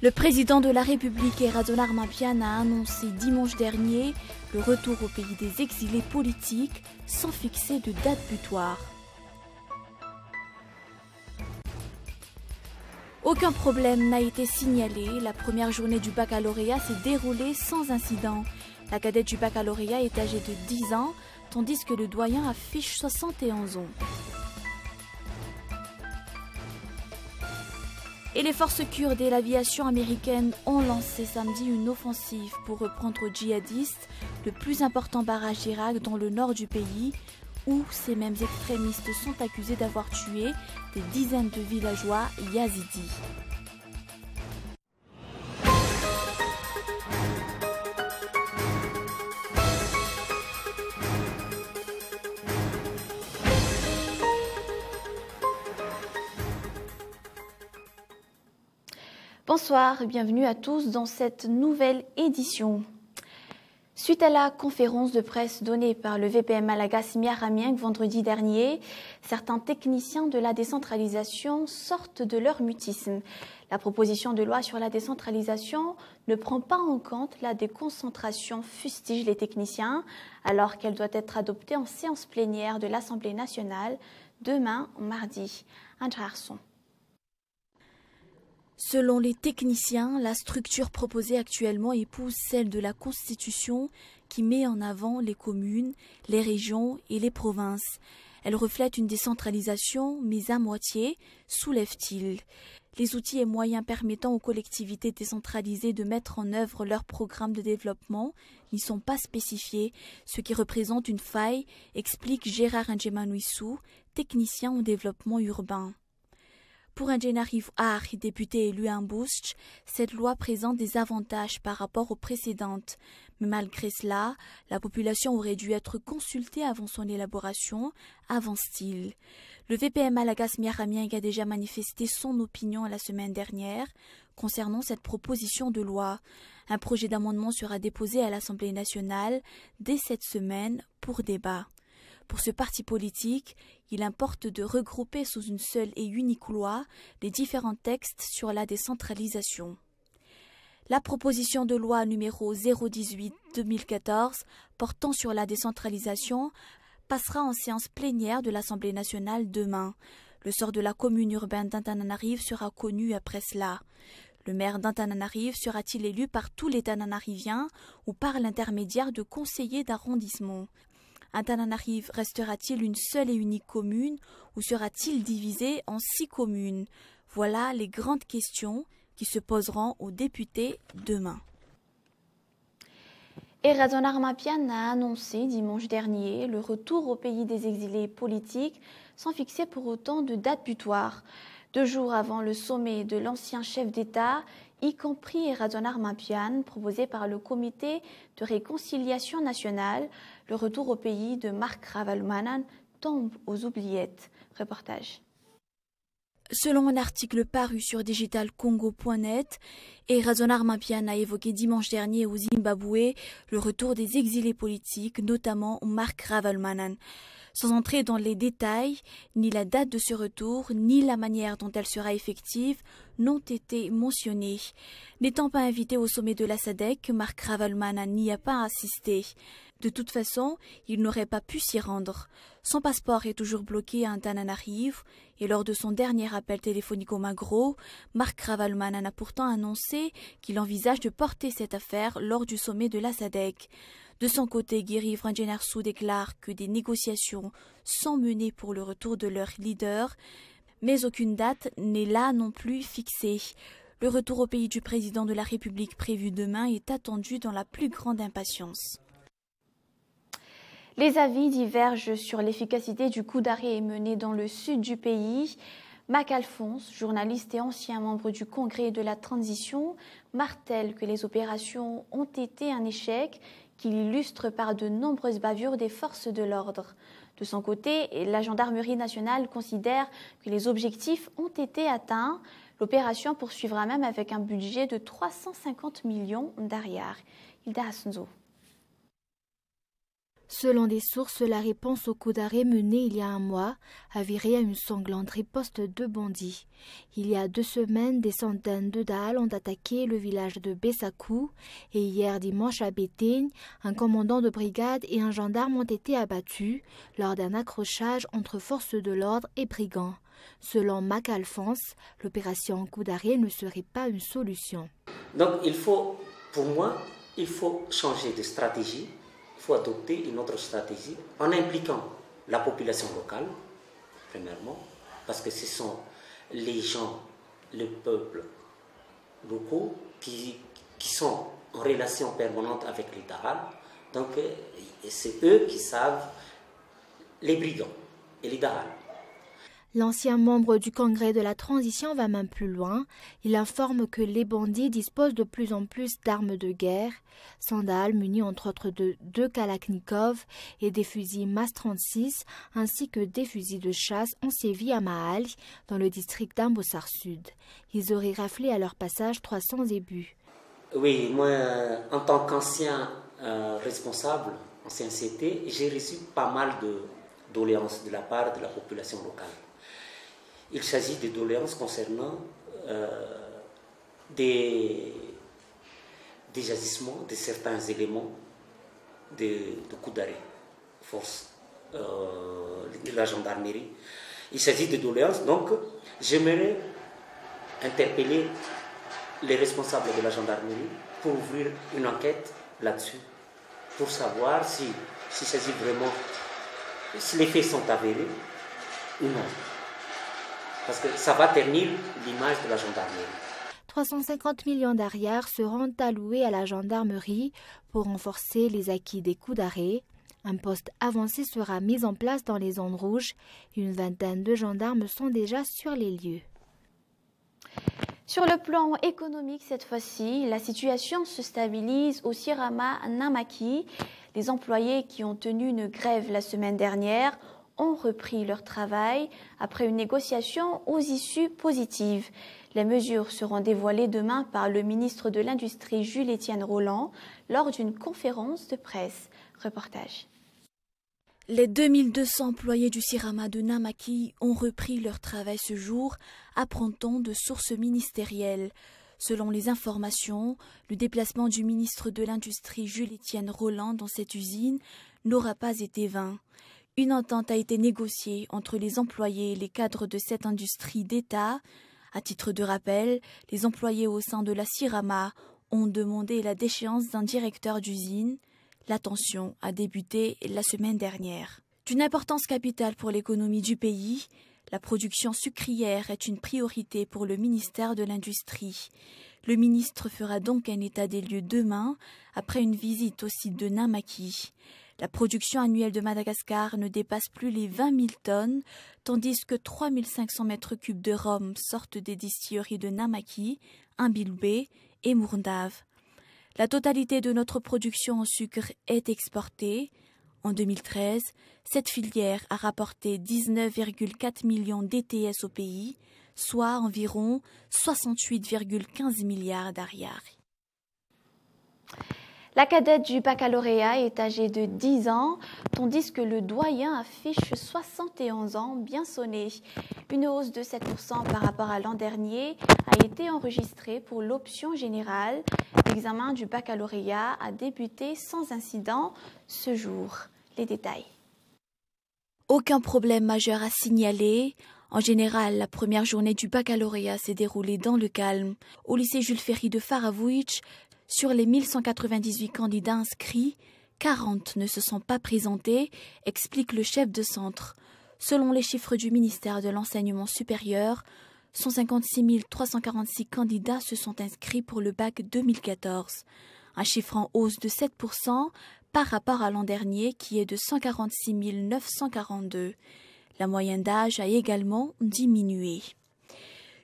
Le président de la République, Erazzon Armapian, a annoncé dimanche dernier le retour au pays des exilés politiques sans fixer de date butoir. Aucun problème n'a été signalé. La première journée du baccalauréat s'est déroulée sans incident. La cadette du baccalauréat est âgée de 10 ans, tandis que le doyen affiche 71 ans. Et les forces kurdes et l'aviation américaine ont lancé samedi une offensive pour reprendre aux djihadistes le plus important barrage d'Irak dans le nord du pays, où ces mêmes extrémistes sont accusés d'avoir tué des dizaines de villageois yazidis. Bonsoir et bienvenue à tous dans cette nouvelle édition. Suite à la conférence de presse donnée par le VPM Malaga Simia Ramieng vendredi dernier, certains techniciens de la décentralisation sortent de leur mutisme. La proposition de loi sur la décentralisation ne prend pas en compte la déconcentration, fustigent les techniciens, alors qu'elle doit être adoptée en séance plénière de l'Assemblée nationale demain, mardi. André Arson. Selon les techniciens, la structure proposée actuellement épouse celle de la Constitution qui met en avant les communes, les régions et les provinces. Elle reflète une décentralisation, mais à moitié, soulève-t-il. Les outils et moyens permettant aux collectivités décentralisées de mettre en œuvre leurs programmes de développement n'y sont pas spécifiés, ce qui représente une faille, explique Gérard Ndjemanouissou, technicien en développement urbain. Pour Ndjenariv Ar, député élu à Mbouch, cette loi présente des avantages par rapport aux précédentes. Mais malgré cela, la population aurait dû être consultée avant son élaboration, avance-t-il. Le VPM Malaga Simia Ramieng a déjà manifesté son opinion la semaine dernière concernant cette proposition de loi. Un projet d'amendement sera déposé à l'Assemblée nationale dès cette semaine pour débat. Pour ce parti politique, il importe de regrouper sous une seule et unique loi les différents textes sur la décentralisation. La proposition de loi numéro 018-2014 portant sur la décentralisation passera en séance plénière de l'Assemblée nationale demain. Le sort de la commune urbaine d'Antananarive sera connu après cela. Le maire d'Antananarive sera-t-il élu par tous les Tananariviens ou par l'intermédiaire de conseillers d'arrondissement? Antananarive restera-t-il une seule et unique commune ou sera-t-il divisé en 6 communes? Voilà les grandes questions qui se poseront aux députés demain. Erazzon Armapian a annoncé dimanche dernier le retour au pays des exilés politiques sans fixer pour autant de date butoir. 2 jours avant le sommet de l'ancien chef d'État, y compris Erazzon Armapian, proposé par le Comité de réconciliation nationale, le retour au pays de Marc Ravalomanana tombe aux oubliettes. Reportage. Selon un article paru sur digitalcongo.net, Erazzon Armapian a évoqué dimanche dernier au Zimbabwe le retour des exilés politiques, notamment Marc Ravalomanana. Sans entrer dans les détails, ni la date de ce retour, ni la manière dont elle sera effective n'ont été mentionnés. N'étant pas invité au sommet de la SADC, Marc Ravalomanana n'y a pas assisté. De toute façon, il n'aurait pas pu s'y rendre. Son passeport est toujours bloqué à Antananarive et lors de son dernier appel téléphonique au Magro, Marc Ravalomanana a pourtant annoncé qu'il envisage de porter cette affaire lors du sommet de la SADC. De son côté, Guiri Franjenarsou déclare que des négociations sont menées pour le retour de leur leader, mais aucune date n'est là non plus fixée. Le retour au pays du président de la République prévu demain est attendu dans la plus grande impatience. Les avis divergent sur l'efficacité du coup d'arrêt mené dans le sud du pays. Mac Alphonse, journaliste et ancien membre du Congrès de la Transition, martèle que les opérations ont été un échec, qu'il illustre par de nombreuses bavures des forces de l'ordre. De son côté, la gendarmerie nationale considère que les objectifs ont été atteints. L'opération poursuivra même avec un budget de 350 millions d'ariars. Hilda Hassenzo. Selon des sources, la réponse au coup d'arrêt mené il y a un mois a viré à une sanglante riposte de bandits. Il y a 2 semaines, des centaines de Dahal ont attaqué le village de Bessakou et hier dimanche à Bétaigne, un commandant de brigade et un gendarme ont été abattus lors d'un accrochage entre forces de l'ordre et brigands. Selon Mac Alphonse, l'opération coup d'arrêt ne serait pas une solution. Donc pour moi, il faut changer de stratégie. Il faut adopter une autre stratégie en impliquant la population locale, premièrement, parce que ce sont les gens, le peuple locaux qui sont en relation permanente avec les Dahal. Donc c'est eux qui savent les brigands et les Dahal. L'ancien membre du Congrès de la Transition va même plus loin. Il informe que les bandits disposent de plus en plus d'armes de guerre. Sandal, munis entre autres de 2 Kalachnikov et des fusils MAS-36, ainsi que des fusils de chasse, ont sévi à Mahal, dans le district d'Ambossar Sud. Ils auraient raflé à leur passage 300 ébus. Oui, moi, en tant qu'ancien responsable, ancien CT, j'ai reçu pas mal de doléances de la part de la population locale. Il s'agit de doléances concernant des agissements de certains éléments de coup d'arrêt, force de la gendarmerie. Il s'agit de doléances, donc j'aimerais interpeller les responsables de la gendarmerie pour ouvrir une enquête là-dessus, pour savoir s'il s'agit vraiment, si les faits sont avérés ou non. Parce que ça va ternir l'image de la gendarmerie. 350 millions d'ariars seront alloués à la gendarmerie pour renforcer les acquis des coups d'arrêt. Un poste avancé sera mis en place dans les zones rouges. Une vingtaine de gendarmes sont déjà sur les lieux. Sur le plan économique, cette fois-ci, la situation se stabilise au Sirama Namaki. Les employés qui ont tenu une grève la semaine dernière ont repris leur travail après une négociation aux issues positives. Les mesures seront dévoilées demain par le ministre de l'Industrie Jules-Étienne Rolland lors d'une conférence de presse. Reportage. Les 2200 employés du Sirama de Namaki ont repris leur travail ce jour, apprend-on de sources ministérielles. Selon les informations, le déplacement du ministre de l'Industrie Jules-Étienne Rolland dans cette usine n'aura pas été vain. Une entente a été négociée entre les employés et les cadres de cette industrie d'État. À titre de rappel, les employés au sein de la Sirama ont demandé la déchéance d'un directeur d'usine. La tension a débuté la semaine dernière. D'une importance capitale pour l'économie du pays, la production sucrière est une priorité pour le ministère de l'Industrie. Le ministre fera donc un état des lieux demain, après une visite au site de Namaki. La production annuelle de Madagascar ne dépasse plus les 20 000 tonnes, tandis que 3 500 mètres cubes de rhum sortent des distilleries de Namaki, Imbilbé et Mourndave. La totalité de notre production en sucre est exportée. En 2013, cette filière a rapporté 19,4 millions d'ETS au pays, soit environ 68,15 milliards d'ariars. La cadette du baccalauréat est âgée de 10 ans, tandis que le doyen affiche 71 ans bien sonné. Une hausse de 7% par rapport à l'an dernier a été enregistrée pour l'option générale. L'examen du baccalauréat a débuté sans incident ce jour. Les détails. Aucun problème majeur à signaler. En général, la première journée du baccalauréat s'est déroulée dans le calme. Au lycée Jules Ferry de Faravouitch, sur les 1198 candidats inscrits, 40 ne se sont pas présentés, explique le chef de centre. Selon les chiffres du ministère de l'Enseignement supérieur, 156 346 candidats se sont inscrits pour le bac 2014, un chiffre en hausse de 7% par rapport à l'an dernier qui est de 146 942. La moyenne d'âge a également diminué.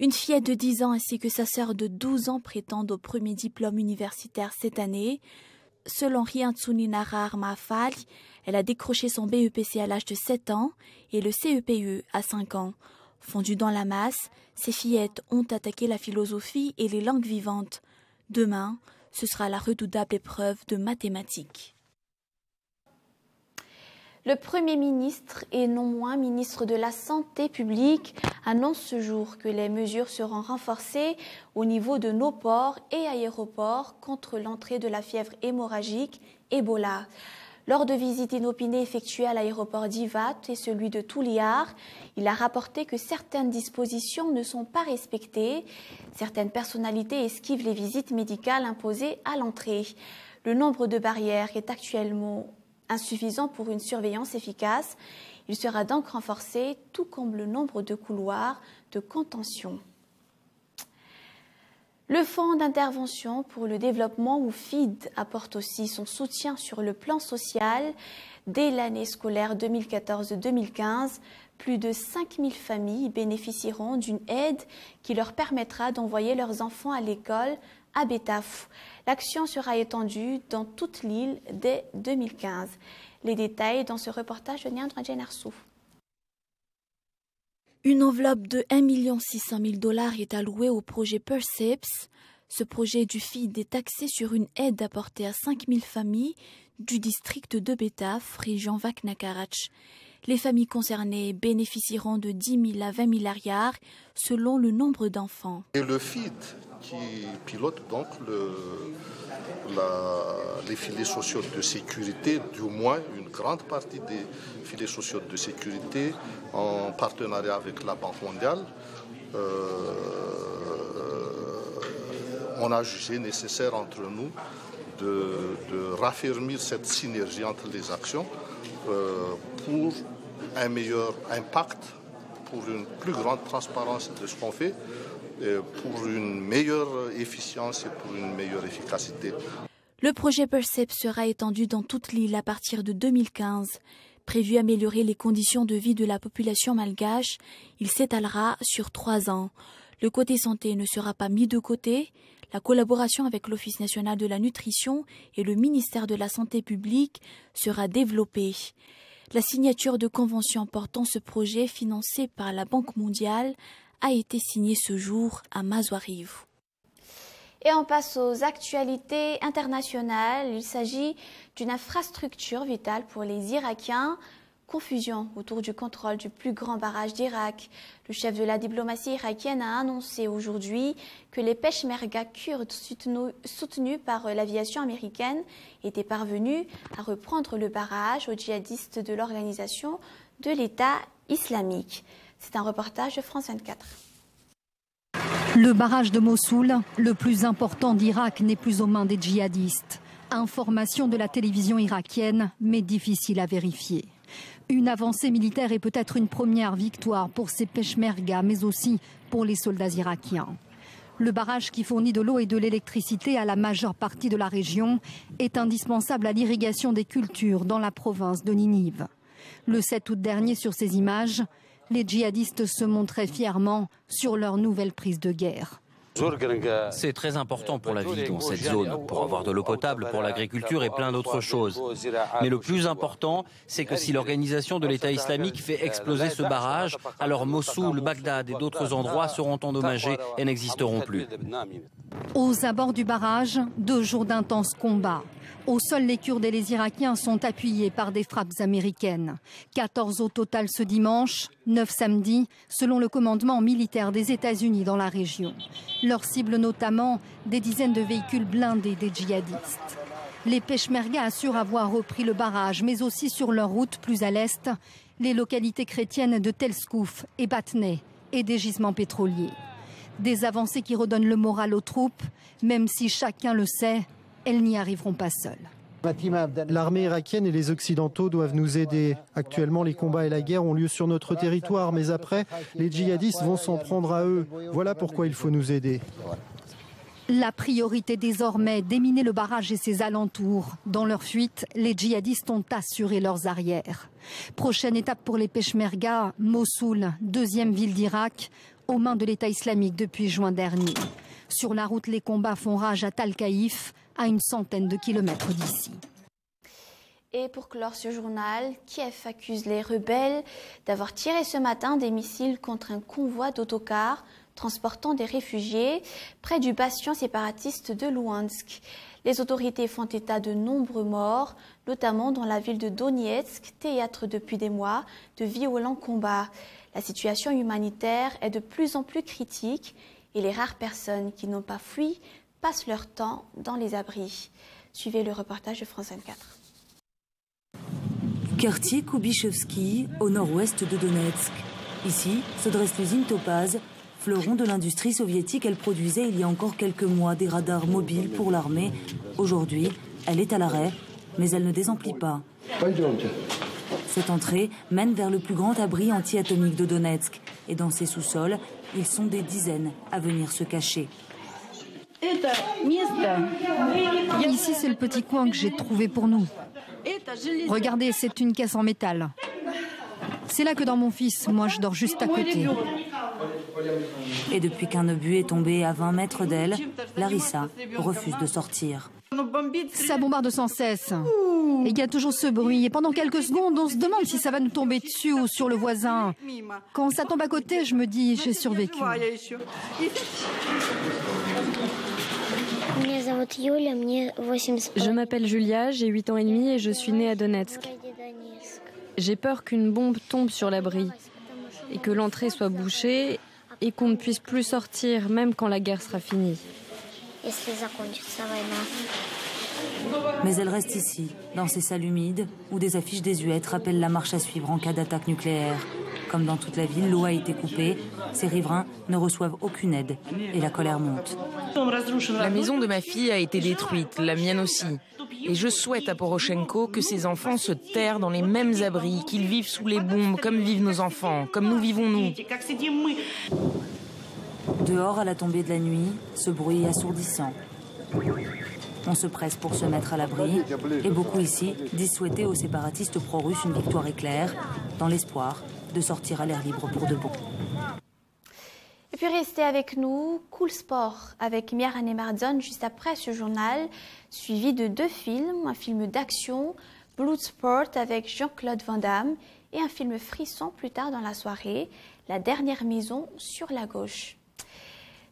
Une fillette de 10 ans ainsi que sa sœur de 12 ans prétendent au premier diplôme universitaire cette année. Selon Riantsuni Narar Mahafal, elle a décroché son BEPC à l'âge de 7 ans et le CEPE à 5 ans. Fondues dans la masse, ces fillettes ont attaqué la philosophie et les langues vivantes. Demain, ce sera la redoutable épreuve de mathématiques. Le Premier ministre et non moins ministre de la Santé publique annonce ce jour que les mesures seront renforcées au niveau de nos ports et aéroports contre l'entrée de la fièvre hémorragique Ebola. Lors de visites inopinées effectuées à l'aéroport d'Ivat et celui de Touliar, il a rapporté que certaines dispositions ne sont pas respectées. Certaines personnalités esquivent les visites médicales imposées à l'entrée. Le nombre de barrières est actuellement insuffisant pour une surveillance efficace. Il sera donc renforcé, tout comme le nombre de couloirs de contention. Le Fonds d'intervention pour le développement ou FID apporte aussi son soutien sur le plan social. Dès l'année scolaire 2014-2015, plus de 5000 familles bénéficieront d'une aide qui leur permettra d'envoyer leurs enfants à l'école à Betafou. L'action sera étendue dans toute l'île dès 2015. Les détails dans ce reportage de Niandre Djenarsou. Une enveloppe de 1 600 000 $ est allouée au projet Perseps. Ce projet du FID est axé sur une aide apportée à 5000 familles du district de Betaf, région Vakna-Karach. Les familles concernées bénéficieront de 10 000 à 20 000 ariars selon le nombre d'enfants. Et le FID qui pilote donc les filets sociaux de sécurité, du moins une grande partie des filets sociaux de sécurité en partenariat avec la Banque mondiale. On a jugé nécessaire entre nous de raffermir cette synergie entre les actions pour un meilleur impact, pour une plus grande transparence de ce qu'on fait, pour une meilleure efficience et pour une meilleure efficacité. Le projet Perseps sera étendu dans toute l'île à partir de 2015. Prévu améliorer les conditions de vie de la population malgache, il s'étalera sur 3 ans. Le côté santé ne sera pas mis de côté. La collaboration avec l'Office national de la nutrition et le ministère de la Santé publique sera développée. La signature de convention portant ce projet financé par la Banque mondiale a été signée ce jour à Mazouarivou. Et on passe aux actualités internationales. Il s'agit d'une infrastructure vitale pour les Irakiens. Confusion autour du contrôle du plus grand barrage d'Irak. Le chef de la diplomatie irakienne a annoncé aujourd'hui que les peshmerga kurdes soutenus par l'aviation américaine étaient parvenus à reprendre le barrage aux djihadistes de l'organisation de l'État islamique. C'est un reportage de France 24. Le barrage de Mossoul, le plus important d'Irak, n'est plus aux mains des djihadistes. Information de la télévision irakienne, mais difficile à vérifier. Une avancée militaire est peut-être une première victoire pour ces peshmerga, mais aussi pour les soldats irakiens. Le barrage qui fournit de l'eau et de l'électricité à la majeure partie de la région est indispensable à l'irrigation des cultures dans la province de Ninive. Le 7 août dernier, sur ces images, les djihadistes se montraient fièrement sur leur nouvelle prise de guerre. C'est très important pour la vie dans cette zone, pour avoir de l'eau potable, pour l'agriculture et plein d'autres choses. Mais le plus important, c'est que si l'organisation de l'État islamique fait exploser ce barrage, alors Mossoul, Bagdad et d'autres endroits seront endommagés et n'existeront plus. Aux abords du barrage, 2 jours d'intenses combats. Au sol, les Kurdes et les Irakiens sont appuyés par des frappes américaines. 14 au total ce dimanche, 9 samedi, selon le commandement militaire des États-Unis dans la région. Leur cible notamment des dizaines de véhicules blindés des djihadistes. Les peshmerga assurent avoir repris le barrage, mais aussi sur leur route plus à l'est, les localités chrétiennes de Tel Skouf et Batneh et des gisements pétroliers. Des avancées qui redonnent le moral aux troupes, même si chacun le sait, elles n'y arriveront pas seules. L'armée irakienne et les Occidentaux doivent nous aider. Actuellement, les combats et la guerre ont lieu sur notre territoire, mais après, les djihadistes vont s'en prendre à eux. Voilà pourquoi il faut nous aider. La priorité désormais, déminer le barrage et ses alentours. Dans leur fuite, les djihadistes ont assuré leurs arrières. Prochaine étape pour les peshmerga, Mossoul, 2e ville d'Irak, aux mains de l'État islamique depuis juin dernier. Sur la route, les combats font rage à Tal-Kaïf, à une centaine de kilomètres d'ici. Et pour clore ce journal, Kiev accuse les rebelles d'avoir tiré ce matin des missiles contre un convoi d'autocars transportant des réfugiés près du bastion séparatiste de Louhansk. Les autorités font état de nombreux morts, notamment dans la ville de Donetsk, théâtre depuis des mois de violents combats. La situation humanitaire est de plus en plus critique et les rares personnes qui n'ont pas fui passent leur temps dans les abris. Suivez le reportage de France 24. Quartier Kubichevski, au nord-ouest de Donetsk. Ici se dresse l'usine Topaz, fleuron de l'industrie soviétique. Elle produisait il y a encore quelques mois des radars mobiles pour l'armée. Aujourd'hui, elle est à l'arrêt, mais elle ne désemplit pas. Cette entrée mène vers le plus grand abri anti-atomique de Donetsk. Et dans ses sous-sols, ils sont des dizaines à venir se cacher. Ici, c'est le petit coin que j'ai trouvé pour nous. Regardez, c'est une caisse en métal. C'est là que dort mon fils. Moi, je dors juste à côté. Et depuis qu'un obus est tombé à 20 mètres d'elle, Larissa refuse de sortir. Ça bombarde sans cesse. Et il y a toujours ce bruit. Et pendant quelques secondes, on se demande si ça va nous tomber dessus ou sur le voisin. Quand ça tombe à côté, je me dis, j'ai survécu. Je m'appelle Julia, j'ai 8 ans et demi et je suis née à Donetsk. J'ai peur qu'une bombe tombe sur l'abri et que l'entrée soit bouchée et qu'on ne puisse plus sortir même quand la guerre sera finie. Mais elle reste ici, dans ces salles humides, où des affiches désuètes rappellent la marche à suivre en cas d'attaque nucléaire. Comme dans toute la ville, l'eau a été coupée. Ces riverains ne reçoivent aucune aide et la colère monte. La maison de ma fille a été détruite, la mienne aussi. Et je souhaite à Poroshenko que ses enfants se terrent dans les mêmes abris, qu'ils vivent sous les bombes comme vivent nos enfants, comme nous vivons nous. Dehors, à la tombée de la nuit, ce bruit assourdissant. On se presse pour se mettre à l'abri et beaucoup ici disent souhaiter aux séparatistes pro-russes une victoire éclair, dans l'espoir de sortir à l'air libre pour de bon. Et puis restez avec nous, Cool Sport avec Miara Nemardon juste après ce journal, suivi de 2 films, un film d'action, Bloodsport avec Jean-Claude Van Damme et un film frisson plus tard dans la soirée, La dernière maison sur la gauche.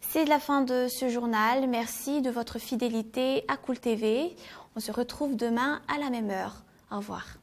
C'est la fin de ce journal. Merci de votre fidélité à Cool TV. On se retrouve demain à la même heure. Au revoir.